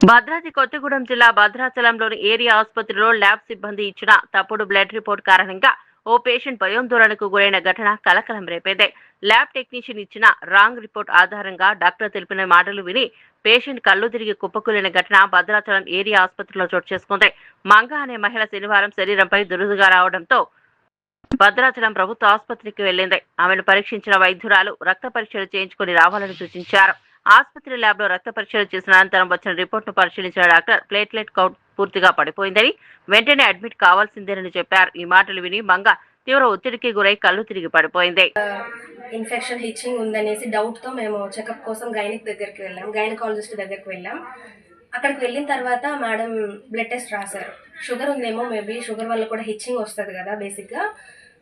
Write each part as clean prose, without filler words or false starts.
భద్రాద్రి కొత్తగూడెం జిల్లా భద్రాచలంలోని ఏరియా ఆసుపత్రిలో ల్యాబ్ సిబ్బంది ఇచ్చిన తప్పుడు బ్లడ్ రిపోర్ట్ కారణంగా ఓ పేషెంట్ భయాందోళనకు గురైన ఘటన కలకలం రేపేదే. ల్యాబ్ టెక్నీషియన్ ఇచ్చిన రాంగ్ రిపోర్ట్ ఆధారంగా డాక్టర్ తెలిపిన మాటలు విని పేషెంట్ కళ్ళు తిరిగి కుప్పకూలిన ఘటన భద్రాచలం ఏరియా ఆసుపత్రిలో చోటు చేసుకుంది. మంగ అనే మహిళ శనివారం శరీరంపై దురదగా రావడంతో భద్రాచలం ప్రభుత్వ ఆసుపత్రికి వెళ్లింది. ఆమెను పరీక్షించిన వైద్యురాలు రక్త పరీక్షలు చేయించుకుని రావాలని సూచించారు. ఆసుపత్రి ల్యాబ్లో రక్త పరీక్షలు చేసిన అనంతరం వచ్చిన రిపోర్టును పరిశీలించిన డాక్టర్ ప్లేట్లెట్ కౌంట్ పూర్తిగా పడిపోయిందని, వెంటనే అడ్మిట్ కావాల్సిందేనని చెప్పారు. ఈ మాటలు విని మంగ తీవ్ర ఒత్తిడికి గురై కళ్ళు తిరిగి పడిపోయింది. ఇన్ఫెక్షన్ హిచ్చింగ్ ఉందనేసి డౌట్ తో మేము చెకప్ కోసం గైనకాలజిస్ట్ దగ్గరికి వెళ్ళాం. అక్కడికి వెళ్ళిన తర్వాత మేడం బ్లడ్ టెస్ట్ రాశారు. షుగర్ ఉందేమో, మేబీ షుగర్ వల్ల కూడా హిచ్చింగ్ వస్తుంది కదా బేసిక్గా.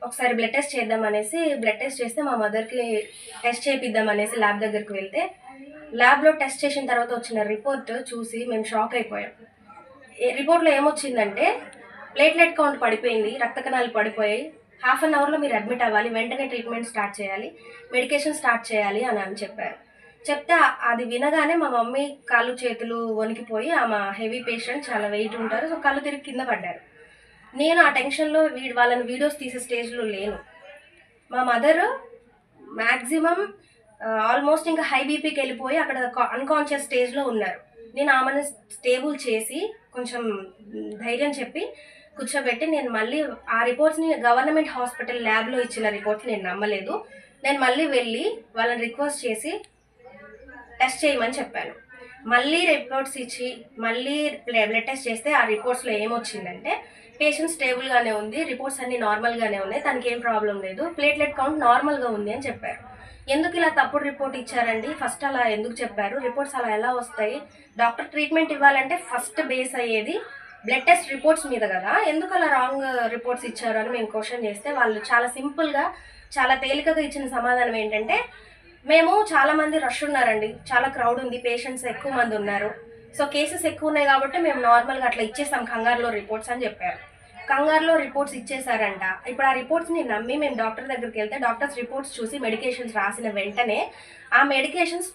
ఒకసారి బ్లడ్ టెస్ట్ చేద్దాం అనేసి బ్లడ్ టెస్ట్ చేస్తే మా మదర్కి టెస్ట్ చేపిద్దాం అనేసి ల్యాబ్ దగ్గరికి వెళ్తే ల్యాబ్లో టెస్ట్ చేసిన తర్వాత వచ్చిన రిపోర్ట్ చూసి మేము షాక్ అయిపోయాం. రిపోర్ట్లో ఏమొచ్చిందంటే ప్లేట్లెట్ కౌంట్ పడిపోయింది, రక్త కణాలు పడిపోయాయి, హాఫ్ అన్ అవర్లో మీరు అడ్మిట్ అవ్వాలి, వెంటనే ట్రీట్మెంట్ స్టార్ట్ చేయాలి, మెడికేషన్ స్టార్ట్ చేయాలి అని చెప్పారు. చెప్తే అది వినగానే మా మమ్మీ కాళ్ళు చేతులు వణికిపోయి, ఆమె హెవీ పేషెంట్, చాలా వెయిట్ ఉంటారు, సో కళ్ళు తిరిగి కింద పడ్డారు. నేను ఆ టెన్షన్లో వాళ్ళని వీడియోస్ తీసే స్టేజ్లో లేను. మా మదర్ మ్యాక్సిమం ఆల్మోస్ట్ ఇంకా హై బీపీకి వెళ్ళిపోయి అక్కడ అన్కాన్షియస్ స్టేజ్లో ఉన్నారు. నేను ఆమెను స్టేబుల్ చేసి కొంచెం ధైర్యం చెప్పి కూర్చోబెట్టి నేను మళ్ళీ ఆ రిపోర్ట్స్ని గవర్నమెంట్ హాస్పిటల్ ల్యాబ్లో ఇచ్చిన రిపోర్ట్స్ నేను నమ్మలేదు. నేను మళ్ళీ వెళ్ళి వాళ్ళని రిక్వెస్ట్ చేసి టెస్ట్ చేయమని చెప్పాను. మళ్ళీ రిపోర్ట్స్ ఇచ్చి మళ్ళీ బ్లడ్ టెస్ట్ చేస్తే ఆ రిపోర్ట్స్లో ఏమొచ్చిందంటే పేషెంట్ స్టేబుల్గానే ఉంది, రిపోర్ట్స్ అన్నీ నార్మల్గానే ఉన్నాయి, తనకి ఏం ప్రాబ్లం లేదు, ప్లేట్లెట్ కౌంట్ నార్మల్గా ఉంది అని చెప్పారు. ఎందుకు ఇలా తప్పుడు రిపోర్ట్ ఇచ్చారండి? ఫస్ట్ అలా ఎందుకు చెప్పారు? రిపోర్ట్స్ అలా ఎలా వస్తాయి? డాక్టర్ ట్రీట్మెంట్ ఇవ్వాలంటే ఫస్ట్ బేస్ అయ్యేది బ్లడ్ టెస్ట్ రిపోర్ట్స్ మీద కదా, ఎందుకు అలా రాంగ్ రిపోర్ట్స్ ఇచ్చారు అని మేము క్వశ్చన్ చేస్తే వాళ్ళు చాలా సింపుల్గా, చాలా తేలికగా ఇచ్చిన సమాధానం ఏంటంటే, మేము చాలామంది రష్ ఉన్నారండి, చాలా క్రౌడ్ ఉంది, పేషెంట్స్ ఎక్కువ మంది ఉన్నారు, సో కేసెస్ ఎక్కువ ఉన్నాయి కాబట్టి మేము నార్మల్గా అట్లా ఇచ్చేస్తాం కంగారులో రిపోర్ట్స్ అని చెప్పారు. కంగారులో రిపోర్ట్స్ ఇచ్చేసారంట. ఇప్పుడు ఆ రిపోర్ట్స్ని నమ్మి మేము డాక్టర్ దగ్గరికి వెళ్తే డాక్టర్స్ రిపోర్ట్స్ చూసి మెడికేషన్స్ రాసిన వెంటనే ఆ మెడికేషన్స్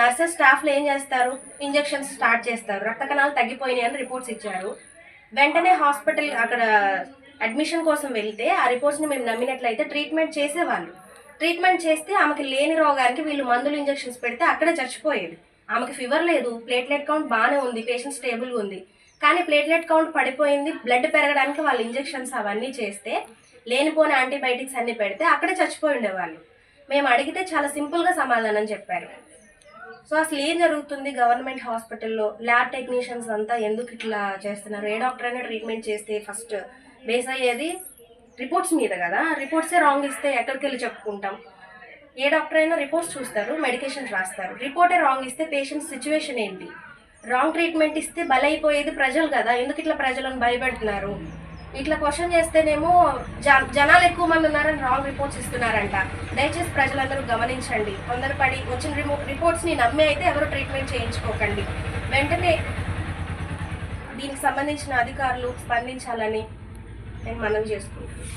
నర్సెస్ స్టాఫ్లు ఏం చేస్తారు, ఇంజెక్షన్స్ స్టార్ట్ చేస్తారు, రక్త కణాలు తగ్గిపోయినాయి అని రిపోర్ట్స్ ఇచ్చారు. వెంటనే హాస్పిటల్ అక్కడ అడ్మిషన్ కోసం వెళ్తే ఆ రిపోర్ట్స్ని మేము నమ్మినట్లయితే ట్రీట్మెంట్ చేసేవాళ్ళు. ట్రీట్మెంట్ చేస్తే ఆమెకి లేని రోగానికి వీళ్ళు మందులు ఇంజెక్షన్స్ పెడితే అక్కడే చచ్చిపోయేది. ఆమెకి ఫీవర్ లేదు, ప్లేట్లెట్ కౌంట్ బాగానే ఉంది, పేషెంట్ స్టేబుల్గా ఉంది, కానీ ప్లేట్లెట్ కౌంట్ పడిపోయింది, బ్లడ్ పెరగడానికి వాళ్ళు ఇంజెక్షన్స్ అవన్నీ చేస్తే లేనిపోని యాంటీబయాటిక్స్ అన్నీ పెడితే అక్కడే చచ్చిపోయి ఉండేవాళ్ళు. మేము అడిగితే చాలా సింపుల్గా సమాధానం చెప్పారు. సో అసలు ఏం జరుగుతుంది గవర్నమెంట్ హాస్పిటల్లో? ల్యాబ్ టెక్నీషియన్స్ అంతా ఎందుకు ఇట్లా చేస్తున్నారు? ఏ డాక్టర్ అయినా ట్రీట్మెంట్ చేస్తే ఫస్ట్ బేస్ అయ్యేది రిపోర్ట్స్ మీద కదా. రిపోర్ట్సే రాంగ్ ఇస్తే ఎక్కడికి వెళ్ళి చెప్పుకుంటాం? ఏ డాక్టర్ అయినా రిపోర్ట్స్ చూస్తారు, మెడికేషన్స్ రాస్తారు. రిపోర్టే రాంగ్ ఇస్తే పేషెంట్ సిచ్యువేషన్ ఏంటి? రాంగ్ ట్రీట్మెంట్ ఇస్తే బలైపోయేది ప్రజలు కదా, ఎందుకు ఇట్లా ప్రజలను భయపెడుతున్నారు? ఇట్లా క్వశ్చన్ చేస్తేనేమో జనాలు ఎక్కువ మంది ఉన్నారని రాంగ్ రిపోర్ట్స్ ఇస్తున్నారంట. దయచేసి ప్రజలందరూ గమనించండి, తొందరపడి వచ్చిన రిపోర్ట్స్ని నమ్మి అయితే ఎవరు ట్రీట్మెంట్ చేయించుకోకండి. వెంటనే దీనికి సంబంధించిన అధికారులు స్పందించాలని నేను మనవి చేసుకుంటున్నాను.